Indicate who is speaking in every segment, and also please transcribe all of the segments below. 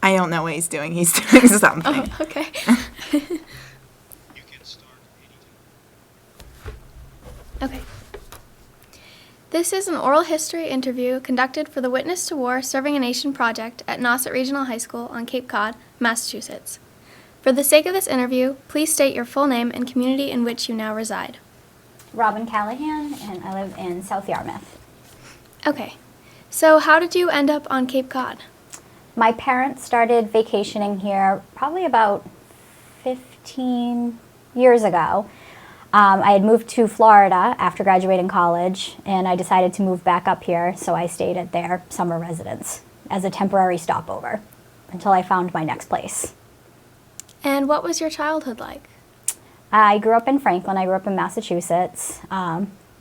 Speaker 1: I don't know what he's doing. He's doing something.
Speaker 2: Oh, okay.
Speaker 3: You can start anytime.
Speaker 2: Okay. This is an oral history interview conducted for the Witness to War Serving a Nation project at Nauset Regional High School on Cape Cod, Massachusetts. For the sake of this interview, please state your full name and community in which you now reside.
Speaker 4: Robin Callaghan, and I live in South Yarmouth.
Speaker 2: Okay. So how did you end up on Cape Cod?
Speaker 4: My parents started vacationing here probably about 15 years ago. I had moved to Florida after graduating college, and I decided to move back up here, so I stayed at their summer residence as a temporary stopover until I found my next place.
Speaker 2: And what was your childhood like?
Speaker 4: I grew up in Franklin. I grew up in Massachusetts.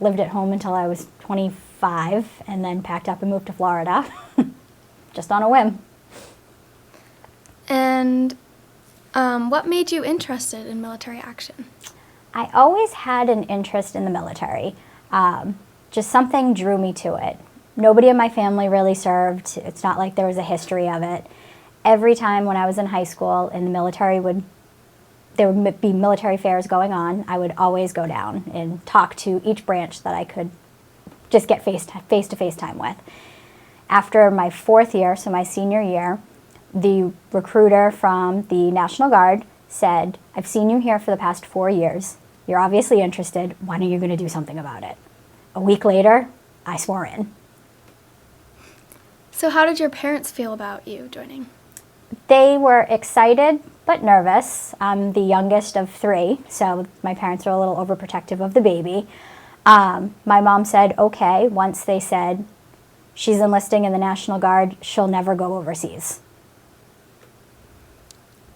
Speaker 4: Lived at home until I was 25, and then packed up and moved to Florida, just on a whim.
Speaker 2: And what made you interested in military action?
Speaker 4: I always had an interest in the military. Just something drew me to it. Nobody in my family really served. It's not like there was a history of it. Every time when I was in high school and there would be military fairs going on, I would always go down and talk to each branch that I could just get face-to-face time with. After my fourth year, so my senior year, the recruiter from the National Guard said, "I've seen you here for the past 4 years. You're obviously interested. When are you going to do something about it?" A week later, I swore in.
Speaker 2: So how did your parents feel about you joining?
Speaker 4: They were excited but nervous. I'm the youngest of 3, so my parents were a little overprotective of the baby. My mom said, okay, once they said, she's enlisting in the National Guard, she'll never go overseas.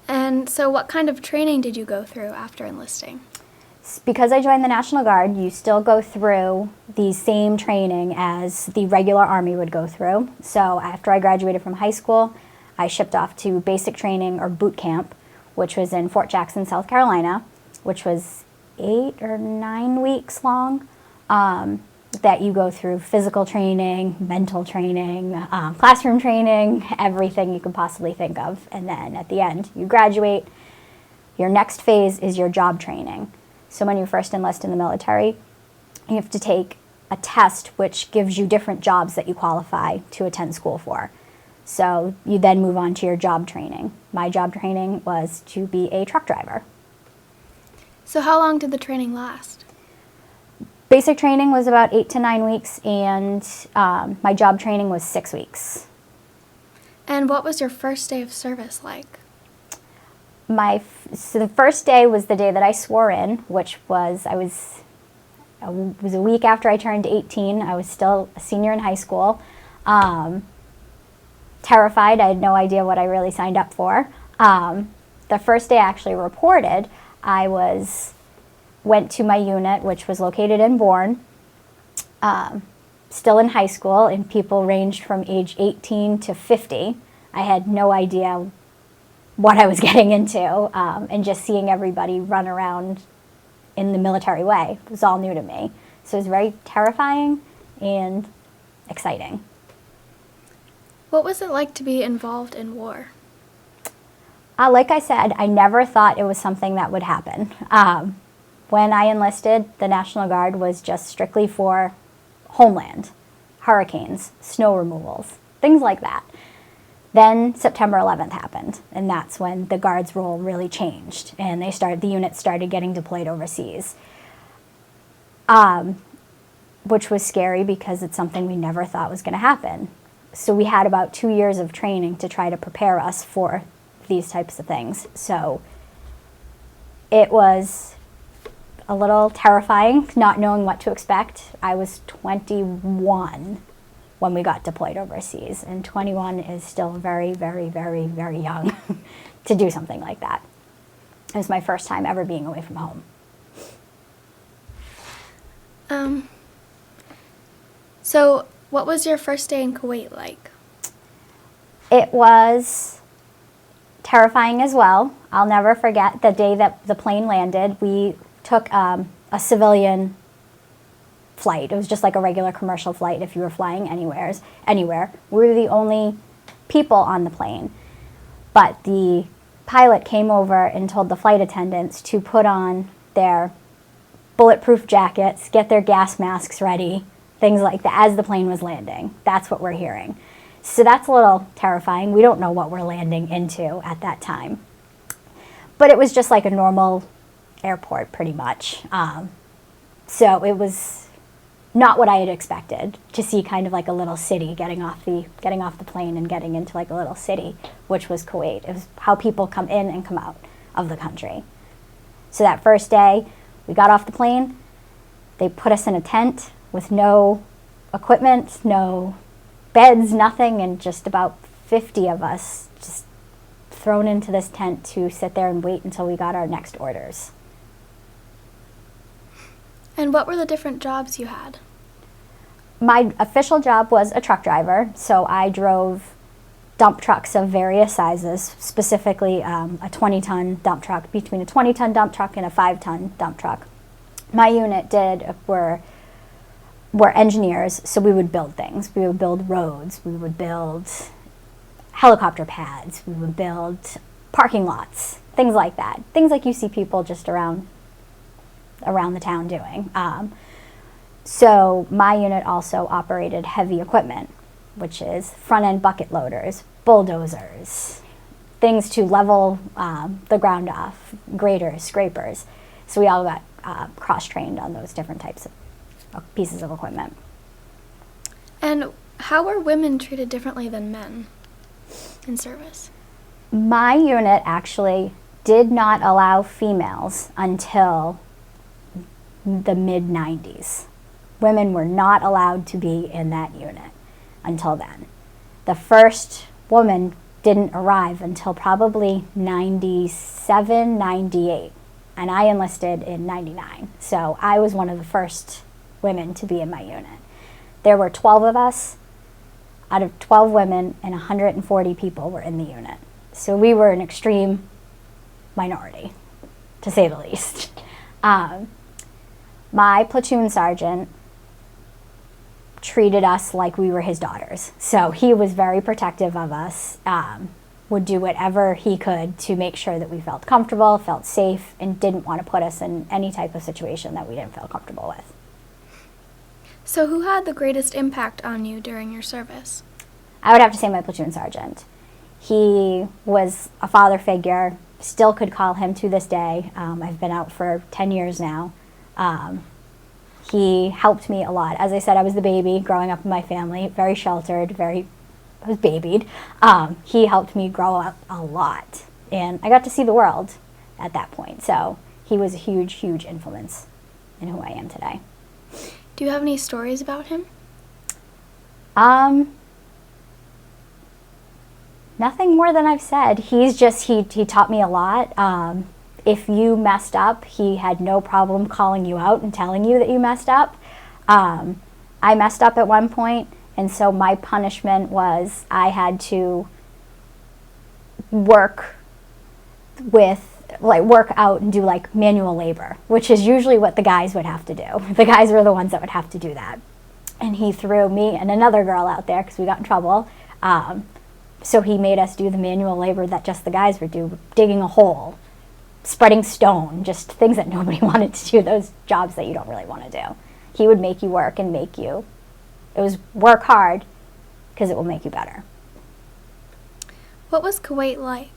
Speaker 2: And so what kind of training did you go through after enlisting?
Speaker 4: Because I joined the National Guard, you still go through the same training as the regular Army would go through. So after I graduated from high school, I shipped off to basic training or boot camp, which was in Fort Jackson, South Carolina, which was 8 or 9 weeks long, that you go through physical training, mental training, classroom training, everything you could possibly think of. And then at the end, you graduate. Your next phase is your job training. So when you first enlist in the military, you have to take a test which gives you different jobs that you qualify to attend school for. So you then move on to your job training. My job training was to be a truck driver.
Speaker 2: So how long did the training last?
Speaker 4: Basic training was about 8 to 9 weeks, and my job training was 6 weeks.
Speaker 2: And what was your first day of service like?
Speaker 4: So the first day was the day that I swore in, which was, it was a week after I turned 18. I was still a senior in high school. Terrified. I had no idea what I really signed up for. The first day I actually reported, I went to my unit, which was located in Bourne, still in high school, and people ranged from age 18 to 50. I had no idea what I was getting into, and just seeing everybody run around in the military way was all new to me. So it was very terrifying and exciting.
Speaker 2: What was it like to be involved in war?
Speaker 4: Like I said, I never thought it was something that would happen. When I enlisted, the National Guard was just strictly for homeland, hurricanes, snow removals, things like that. Then September 11th happened, and that's when the Guard's role really changed, and the units started getting deployed overseas, which was scary because it's something we never thought was going to happen. So we had about 2 years of training to try to prepare us for these types of things. So it was a little terrifying, not knowing what to expect. I was 21 when we got deployed overseas, and 21 is still very, very, very, very young to do something like that. It was my first time ever being away from home.
Speaker 2: So what was your first day in Kuwait like?
Speaker 4: It was terrifying as well. I'll never forget the day that the plane landed. We took a civilian flight. It was just like a regular commercial flight if you were flying anywhere. We were the only people on the plane. But the pilot came over and told the flight attendants to put on their bulletproof jackets, get their gas masks ready, things like that, as the plane was landing. That's what we're hearing. So that's a little terrifying. We don't know what we're landing into at that time. But it was just like a normal airport, pretty much. So it was not what I had expected, to see kind of like a little city getting off the plane and getting into like a little city, which was Kuwait. It was how people come in and come out of the country. So that first day, we got off the plane. They put us in a tent with no equipment, no beds, nothing, and just about 50 of us just thrown into this tent to sit there and wait until we got our next orders.
Speaker 2: And what were the different jobs you had?
Speaker 4: My official job was a truck driver, so I drove dump trucks of various sizes, specifically a 20-ton dump truck, between a 20-ton dump truck and a 5-ton dump truck. My unit were engineers, so we would build things. We would build roads, we would build helicopter pads, we would build parking lots, things like that. Things like you see people just around the town doing. So my unit also operated heavy equipment, which is front-end bucket loaders, bulldozers, things to level the ground off, graders, scrapers. So we all got cross-trained on those different types of pieces of equipment.
Speaker 2: And how were women treated differently than men in service?
Speaker 4: My unit actually did not allow females until the mid-90s. Women were not allowed to be in that unit until then. The first woman didn't arrive until probably 97, 98, and I enlisted in 99. So I was one of the first women to be in my unit. There were 12 of us. Out of 12 women and 140 people were in the unit. So we were an extreme minority, to say the least. My platoon sergeant treated us like we were his daughters. So he was very protective of us, would do whatever he could to make sure that we felt comfortable, felt safe, and didn't want to put us in any type of situation that we didn't feel comfortable with.
Speaker 2: So who had the greatest impact on you during your service?
Speaker 4: I would have to say my platoon sergeant. He was a father figure, still could call him to this day. I've been out for 10 years now. He helped me a lot. As I said, I was the baby growing up in my family, very sheltered, I was babied. He helped me grow up a lot, and I got to see the world at that point. So he was a huge, huge influence in who I am today.
Speaker 2: Do you have any stories about him?
Speaker 4: Nothing more than I've said. He taught me a lot. If you messed up, he had no problem calling you out and telling you that you messed up. I messed up at one point, and so my punishment was I had to work out and do like manual labor, which is usually what the guys would have to do. The guys were the ones that would have to do that. And he threw me and another girl out there because we got in trouble. So he made us do the manual labor that just the guys would do, digging a hole, spreading stone, just things that nobody wanted to do, those jobs that you don't really want to do. He would make you work and it was work hard because it will make you better.
Speaker 2: What was Kuwait like?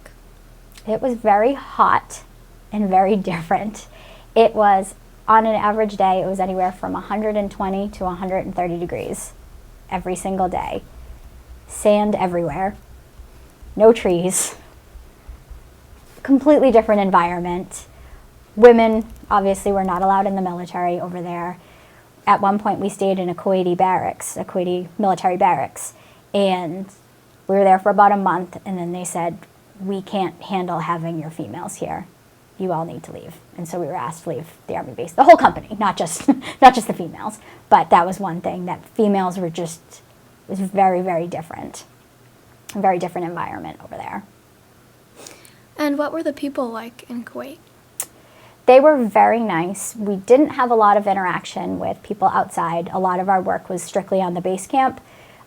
Speaker 4: It was very hot and very different. It was, on an average day, it was anywhere from 120 to 130 degrees every single day. Sand everywhere. No trees. Completely different environment. Women, obviously, were not allowed in the military over there. At one point, we stayed in a Kuwaiti barracks, a Kuwaiti military barracks, and we were there for about a month, and then they said, we can't handle having your females here. You all need to leave. And so we were asked to leave the Army base, the whole company, not just the females. But that was one thing, that females were just, it was very, very different. A very different environment over there.
Speaker 2: And what were the people like in Kuwait?
Speaker 4: They were very nice. We didn't have a lot of interaction with people outside. A lot of our work was strictly on the base camp.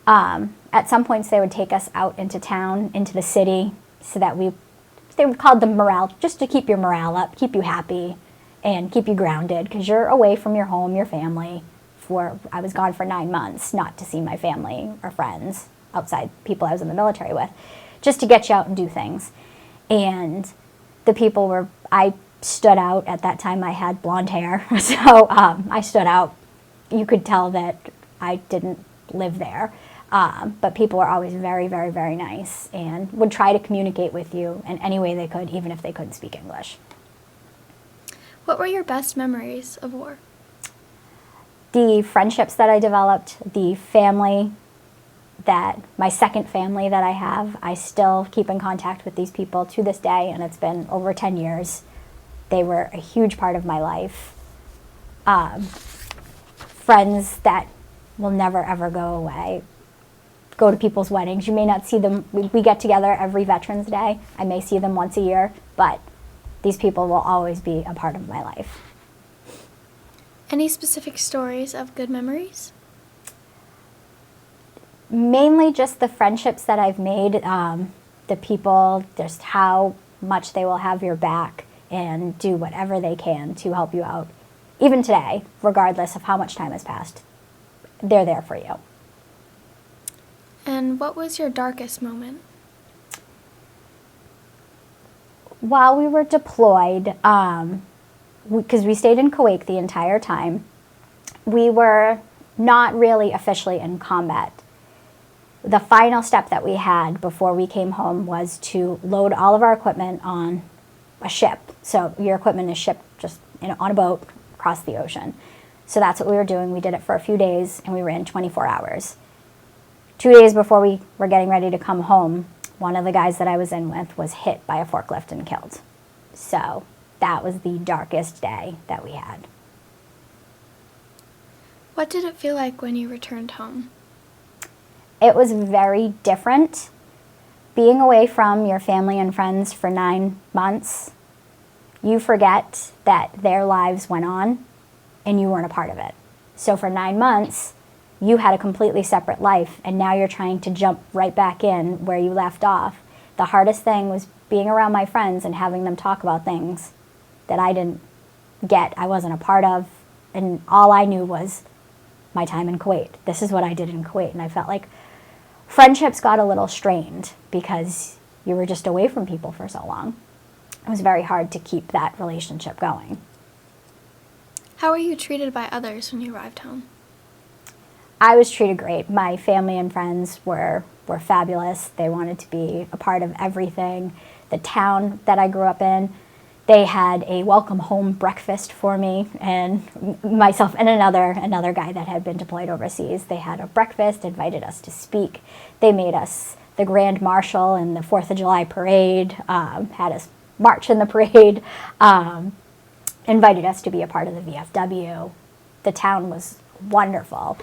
Speaker 4: At some points, they would take us out into town, into the city, so that they called them morale, just to keep your morale up, keep you happy, and keep you grounded, because you're away from your home, your family. I was gone for 9 months, not to see my family or friends outside people I was in the military with, just to get you out and do things. And the people I stood out. At that time I had blonde hair, so I stood out. You could tell that I didn't live there. But people were always very, very, very nice and would try to communicate with you in any way they could, even if they couldn't speak English.
Speaker 2: What were your best memories of war?
Speaker 4: The friendships that I developed, the family my second family that I have, I still keep in contact with these people to this day, and it's been over 10 years. They were a huge part of my life. Friends that will never, ever go away. Go to people's weddings. You may not see them. We get together every Veterans Day. I may see them once a year, but these people will always be a part of my life.
Speaker 2: Any specific stories of good memories?
Speaker 4: Mainly just the friendships that I've made, the people, just how much they will have your back and do whatever they can to help you out. Even today, regardless of how much time has passed, they're there for you.
Speaker 2: And what was your darkest moment?
Speaker 4: While we were deployed, because we stayed in Kuwait the entire time, we were not really officially in combat. The final step that we had before we came home was to load all of our equipment on a ship. So your equipment is shipped just on a boat across the ocean. So that's what we were doing. We did it for a few days, and we were in 24 hours. 2 days before we were getting ready to come home, one of the guys that I was in with was hit by a forklift and killed. So that was the darkest day that we had.
Speaker 2: What did it feel like when you returned home?
Speaker 4: It was very different. Being away from your family and friends for 9 months, you forget that their lives went on and you weren't a part of it. So for 9 months, you had a completely separate life, and now you're trying to jump right back in where you left off. The hardest thing was being around my friends and having them talk about things that I didn't get, I wasn't a part of, and all I knew was my time in Kuwait. This is what I did in Kuwait, and I felt like friendships got a little strained because you were just away from people for so long. It was very hard to keep that relationship going.
Speaker 2: How were you treated by others when you arrived home?
Speaker 4: I was treated great. My family and friends were fabulous. They wanted to be a part of everything. The town that I grew up in, they had a welcome home breakfast for me and myself and another guy that had been deployed overseas. They had a breakfast, invited us to speak. They made us the Grand Marshal in the 4th of July parade, had us march in the parade, invited us to be a part of the VFW. The town was wonderful.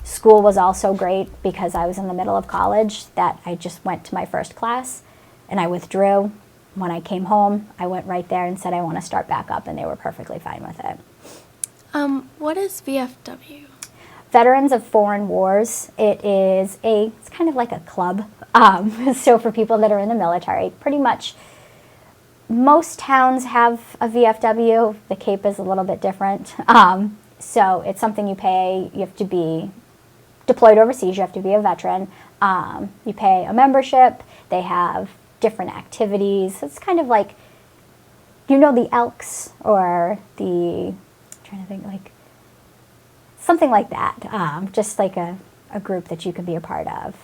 Speaker 4: School was also great because I was in the middle of college that I just went to my first class and I withdrew. When I came home, I went right there and said I want to start back up, and they were perfectly fine with it.
Speaker 2: What is VFW?
Speaker 4: Veterans of Foreign Wars. It's kind of like a club. So for people that are in the military, pretty much most towns have a VFW. The Cape is a little bit different. So it's something you pay. You have to be deployed overseas. You have to be a veteran. You pay a membership. They have different activities. It's kind of like, the Elks or I'm trying to think, like something like that. Just like a group that you can be a part of.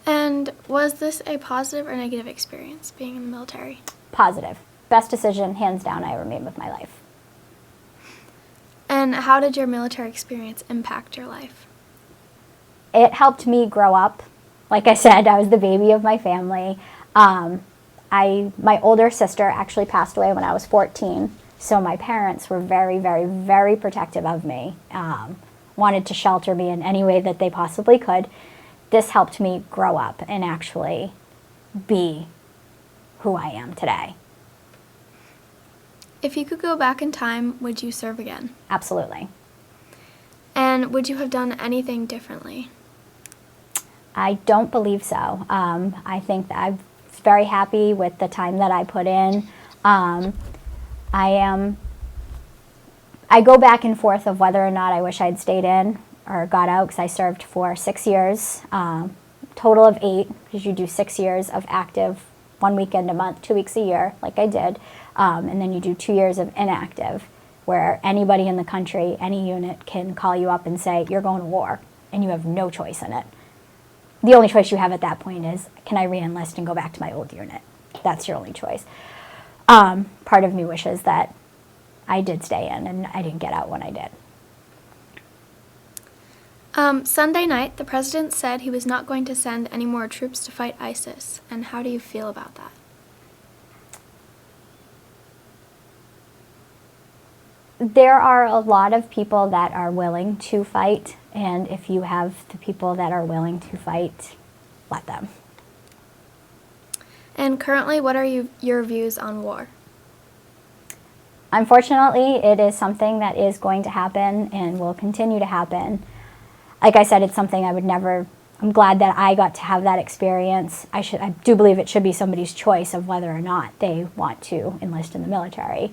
Speaker 2: And was this a positive or negative experience being in the military?
Speaker 4: Positive. Best decision, hands down, I ever made with my life.
Speaker 2: And how did your military experience impact your life?
Speaker 4: It helped me grow up. Like I said, I was the baby of my family. My older sister actually passed away when I was 14, so my parents were very, very, very protective of me, wanted to shelter me in any way that they possibly could. This helped me grow up and actually be who I am today.
Speaker 2: If you could go back in time, would you serve again?
Speaker 4: Absolutely.
Speaker 2: And would you have done anything differently?
Speaker 4: I don't believe so. I think that I'm very happy with the time that I put in. I go back and forth of whether or not I wish I'd stayed in or got out, because I served for 6 years, total of 8, because you do 6 years of active, 1 weekend a month, 2 weeks a year, like I did, and then you do 2 years of inactive, where anybody in the country, any unit, can call you up and say, you're going to war, and you have no choice in it. The only choice you have at that point is, can I re-enlist and go back to my old unit? That's your only choice. Part of me wishes that I did stay in and I didn't get out when I did.
Speaker 2: Sunday night, the president said he was not going to send any more troops to fight ISIS. And how do you feel about that?
Speaker 4: There are a lot of people that are willing to fight, and if you have the people that are willing to fight, let them.
Speaker 2: And currently, what are your views on war?
Speaker 4: Unfortunately, it is something that is going to happen and will continue to happen. Like I said, it's something I would never, I'm glad that I got to have that experience. I do believe it should be somebody's choice of whether or not they want to enlist in the military.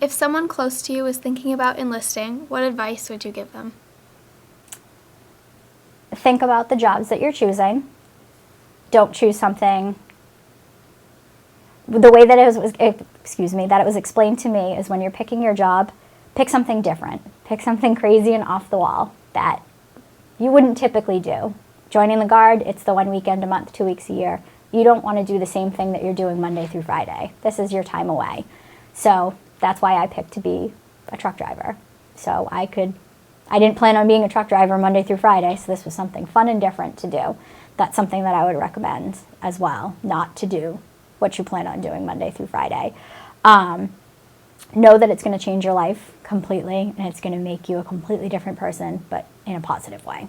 Speaker 2: If someone close to you is thinking about enlisting, what advice would you give them?
Speaker 4: Think about the jobs that you're choosing. Don't choose something. The way that it was explained to me is, when you're picking your job, pick something different. Pick something crazy and off the wall that you wouldn't typically do. Joining the Guard, it's the 1 weekend a month, 2 weeks a year. You don't want to do the same thing that you're doing Monday through Friday. This is your time away. So that's why I picked to be a truck driver. So I didn't plan on being a truck driver Monday through Friday, so this was something fun and different to do. That's something that I would recommend as well, not to do what you plan on doing Monday through Friday. Know that it's going to change your life completely, and it's going to make you a completely different person, but in a positive way.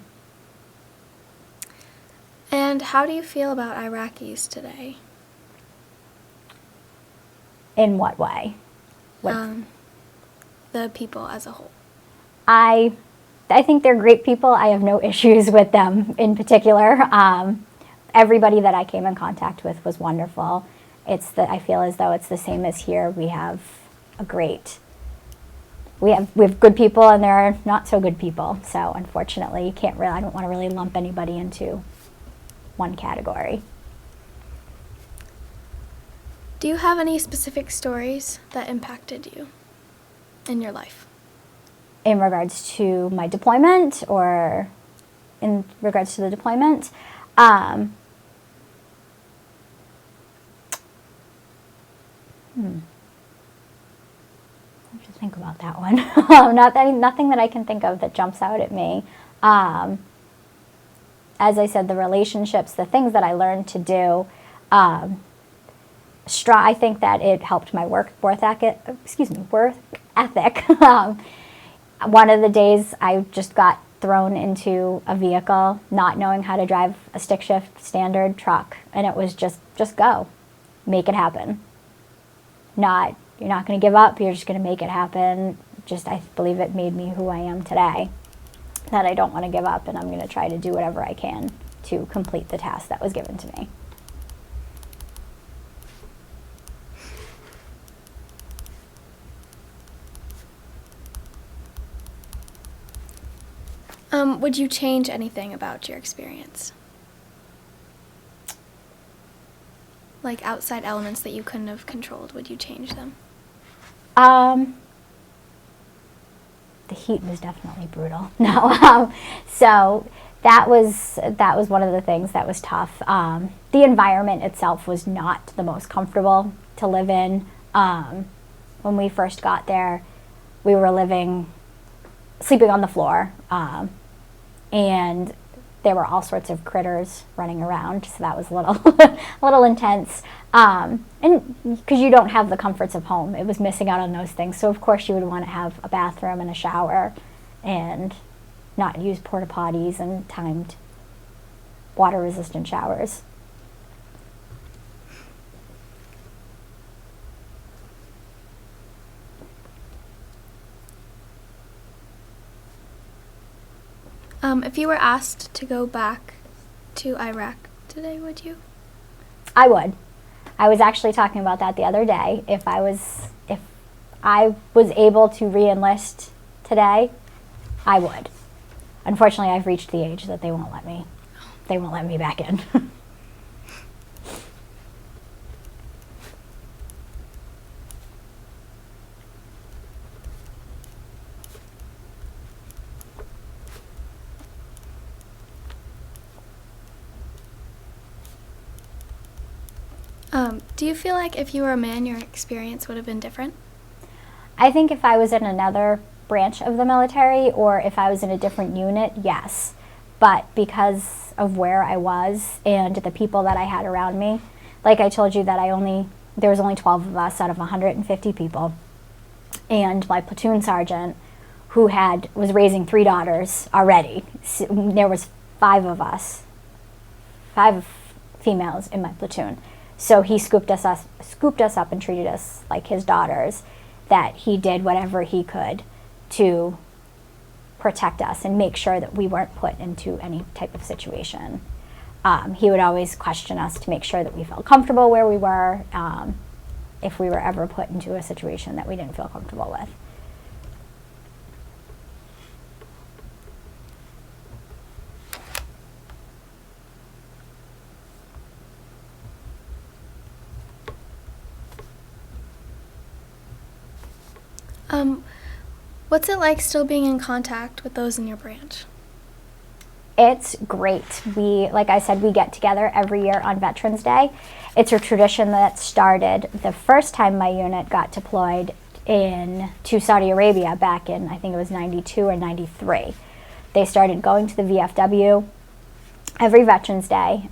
Speaker 2: And how do you feel about Iraqis today?
Speaker 4: In what way?
Speaker 2: The people as a whole.
Speaker 4: I think they're great people. I have no issues with them in particular. Everybody that I came in contact with was wonderful. I feel as though it's the same as here. We have good people, and there are not so good people. So unfortunately, I don't want to really lump anybody into one category.
Speaker 2: Do you have any specific stories that impacted you in your life?
Speaker 4: In regards to my deployment, or in regards to the deployment? I have to think about that one. Nothing that I can think of that jumps out at me. As I said, the relationships, the things that I learned to do, I think that it helped my work ethic. One of the days I just got thrown into a vehicle, not knowing how to drive a stick shift standard truck, and it was just go, make it happen. You're not going to give up, you're just going to make it happen. I believe it made me who I am today, that I don't want to give up, and I'm going to try to do whatever I can to complete the task that was given to me.
Speaker 2: Would you change anything about your experience? Like outside elements that you couldn't have controlled, would you change them?
Speaker 4: The heat was definitely brutal. No, so that was one of the things that was tough. The environment itself was not the most comfortable to live in. When we first got there, we were sleeping on the floor, and there were all sorts of critters running around, so that was a little intense. And because you don't have the comforts of home, it was missing out on those things. So of course you would want to have a bathroom and a shower, and not use porta potties and timed water-resistant showers.
Speaker 2: If you were asked to go back to Iraq today, would you?
Speaker 4: I would. I was actually talking about that the other day. If I was able to re-enlist today, I would. Unfortunately, I've reached the age that they won't let me. They won't let me back in.
Speaker 2: Do you feel like if you were a man, your experience would have been different?
Speaker 4: I think if I was in another branch of the military or if I was in a different unit, yes. But because of where I was and the people that I had around me, like I told you that there was only 12 of us out of 150 people. And my platoon sergeant, who was raising 3 daughters already, there was 5 of us, 5 females in my platoon. So he scooped us up and treated us like his daughters, that he did whatever he could to protect us and make sure that we weren't put into any type of situation. He would always question us to make sure that we felt comfortable where we were, if we were ever put into a situation that we didn't feel comfortable with.
Speaker 2: What's it like still being in contact with those in your branch?
Speaker 4: It's great. Like I said, we get together every year on Veterans Day. It's a tradition that started the first time my unit got deployed to Saudi Arabia back in, I think it was 92 or 93. They started going to the VFW every Veterans Day.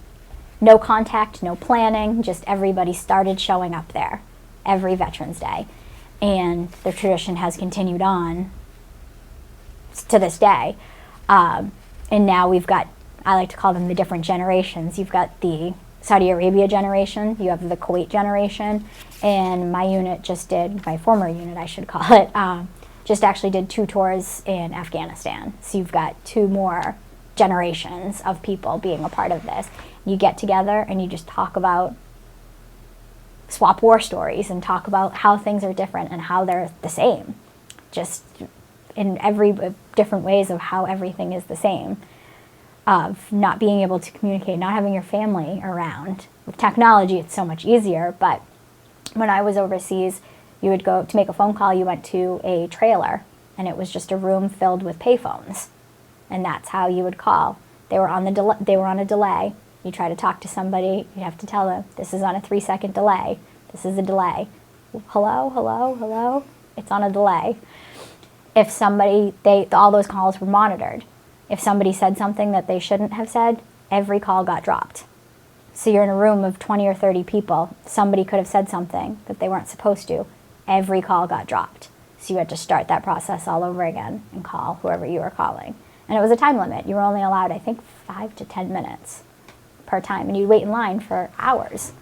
Speaker 4: No contact, no planning, just everybody started showing up there every Veterans Day. And the tradition has continued on to this day. And now we've got, I like to call them the different generations. You've got the Saudi Arabia generation, you have the Kuwait generation, and my former unit I should call it, just actually did 2 tours in Afghanistan. So you've got 2 more generations of people being a part of this. You get together and you just swap war stories and talk about how things are different and how they're the same. Just in every different ways of how everything is the same. Of not being able to communicate, not having your family around. With technology, it's so much easier, but when I was overseas, you would go to make a phone call, you went to a trailer, and it was just a room filled with payphones. And that's how you would call. They were on a delay. You try to talk to somebody, you have to tell them, this is on a 3-second delay. This is a delay. Hello, hello, hello. It's on a delay. If all those calls were monitored. If somebody said something that they shouldn't have said, every call got dropped. So you're in a room of 20 or 30 people. Somebody could have said something that they weren't supposed to. Every call got dropped. So you had to start that process all over again and call whoever you were calling. And it was a time limit. You were only allowed, I think, 5 to 10 minutes per time. And you'd wait in line for hours.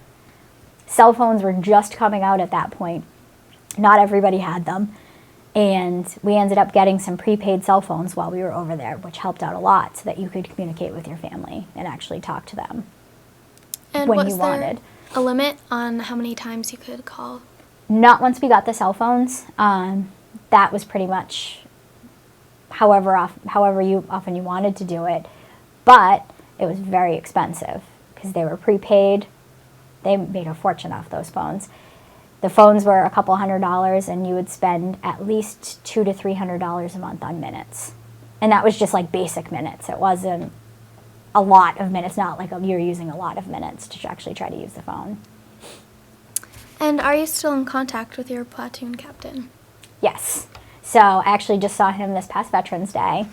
Speaker 4: Cell phones were just coming out at that point. Not everybody had them. And we ended up getting some prepaid cell phones while we were over there, which helped out a lot so that you could communicate with your family and actually talk to them when you wanted.
Speaker 2: A limit on how many times you could call?
Speaker 4: Not once we got the cell phones. That was pretty much however often you wanted to do it. But it was very expensive because they were prepaid. They made a fortune off those phones. The phones were a couple $100, and you would spend at least $200 to $300 a month on minutes. And that was just like basic minutes. It wasn't a lot of minutes, not like you're using a lot of minutes to actually try to use the phone.
Speaker 2: And are you still in contact with your platoon captain?
Speaker 4: Yes. So I actually just saw him this past Veterans Day.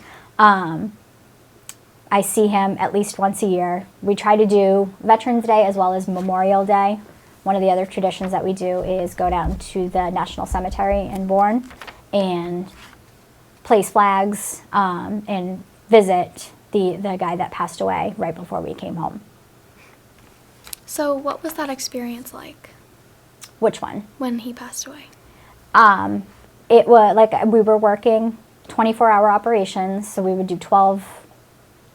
Speaker 4: I see him at least once a year. We try to do Veterans Day as well as Memorial Day. One of the other traditions that we do is go down to the National Cemetery in Bourne and place flags and visit the guy that passed away right before we came home.
Speaker 2: So what was that experience like?
Speaker 4: Which one?
Speaker 2: When he passed away.
Speaker 4: It was like we were working 24-hour operations, so we would do 12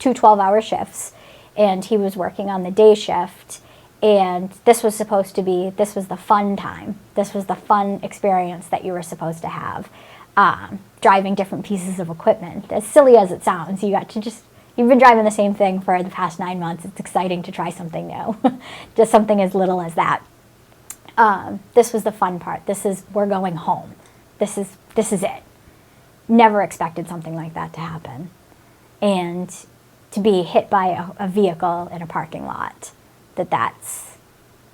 Speaker 4: two 12-hour shifts, and he was working on the day shift. And this was the fun time. This was the fun experience that you were supposed to have. Driving different pieces of equipment. As silly as it sounds, you've been driving the same thing for the past 9 months. It's exciting to try something new. Just something as little as that. This was the fun part. We're going home. This is it. Never expected something like that to happen. And to be hit by a vehicle in a parking lot, that's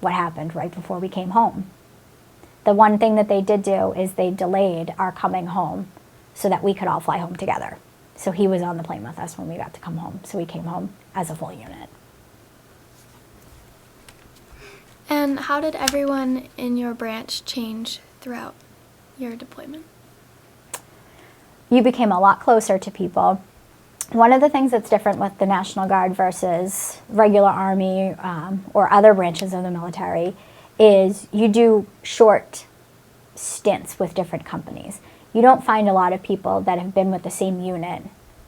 Speaker 4: what happened right before we came home. The one thing that they did do is they delayed our coming home so that we could all fly home together. So he was on the plane with us when we got to come home. So we came home as a full unit.
Speaker 2: And how did everyone in your branch change throughout your deployment?
Speaker 4: You became a lot closer to people. One of the things that's different with the National Guard versus regular Army or other branches of the military is you do short stints with different companies. You don't find a lot of people that have been with the same unit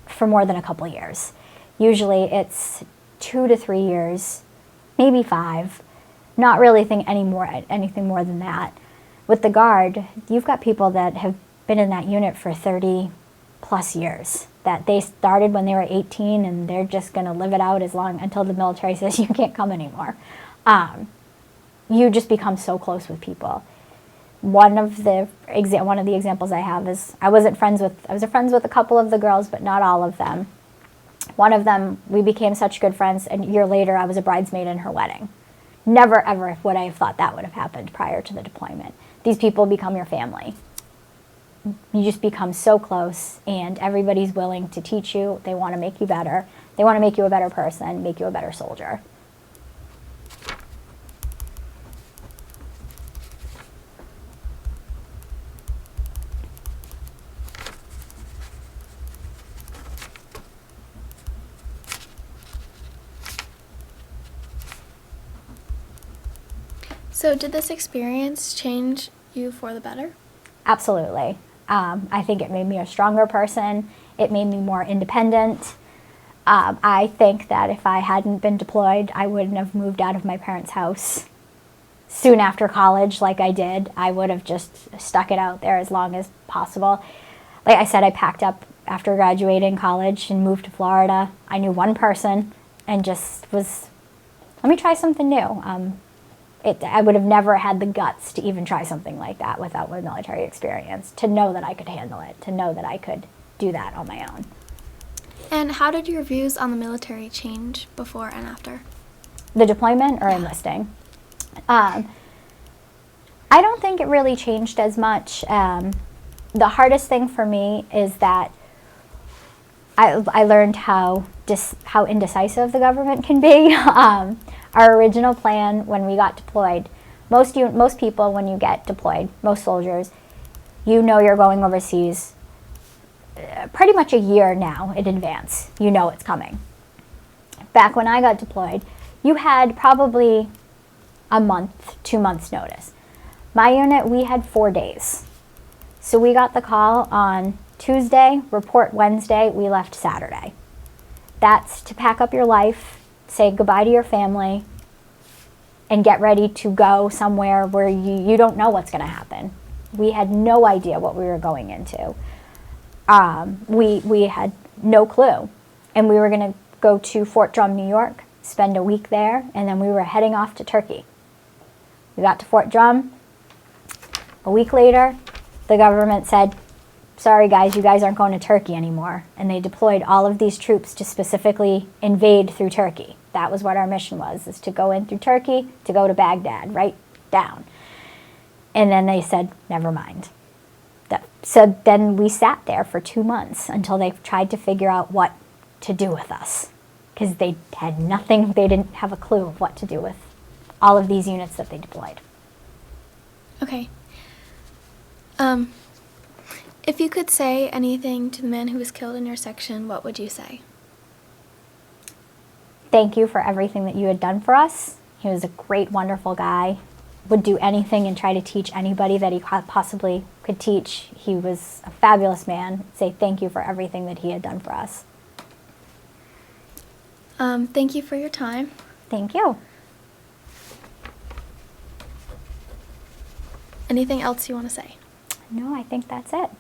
Speaker 4: for more than a couple years. Usually it's 2 to 3 years, maybe 5. Not really anything more than that. With the Guard, you've got people that have been in that unit for 30 plus years. That they started when they were 18 and they're just going to live it out until the military says you can't come anymore. You just become so close with people. One of the examples I have is I was friends with a couple of the girls, but not all of them. One of them, we became such good friends, and a year later I was a bridesmaid in her wedding. Never ever would I have thought that would have happened prior to the deployment. These people become your family. You just become so close, and everybody's willing to teach you. They want to make you better. They want to make you a better person, make you a better soldier.
Speaker 2: So did this experience change you for the better?
Speaker 4: Absolutely. I think it made me a stronger person. It made me more independent. I think that if I hadn't been deployed, I wouldn't have moved out of my parents' house soon after college like I did. I would have just stuck it out there as long as possible. Like I said, I packed up after graduating college and moved to Florida. I knew one person and just was, let me try something new. I would have never had the guts to even try something like that without my military experience, to know that I could handle it, to know that I could do that on my own.
Speaker 2: And how did your views on the military change before and after?
Speaker 4: The deployment or enlisting? I don't think it really changed as much. The hardest thing for me is that I learned how indecisive the government can be. Our original plan when we got deployed, most people when you get deployed, most soldiers, you know you're going overseas pretty much a year now in advance. You know it's coming. Back when I got deployed, you had probably a month, 2 months notice. My unit, we had 4 days. So we got the call on Tuesday, report Wednesday, we left Saturday. That's to pack up your life, say goodbye to your family, and get ready to go somewhere where you don't know what's going to happen. We had no idea what we were going into. We had no clue. And we were going to go to Fort Drum, New York, spend a week there, and then we were heading off to Turkey. We got to Fort Drum. A week later, the government said, sorry guys, you guys aren't going to Turkey anymore. And they deployed all of these troops to specifically invade through Turkey. That was what our mission was, is to go in through Turkey, to go to Baghdad, right down. And then they said, never mind. So then we sat there for 2 months until they tried to figure out what to do with us. Because they had nothing, they didn't have a clue of what to do with all of these units that they deployed.
Speaker 2: Okay. If you could say anything to the man who was killed in your section, what would you say?
Speaker 4: Thank you for everything that you had done for us. He was a great, wonderful guy. Would do anything and try to teach anybody that he possibly could teach. He was a fabulous man. Say thank you for everything that he had done for us.
Speaker 2: Thank you for your time.
Speaker 4: Thank you.
Speaker 2: Anything else you want to say?
Speaker 4: No, I think that's it.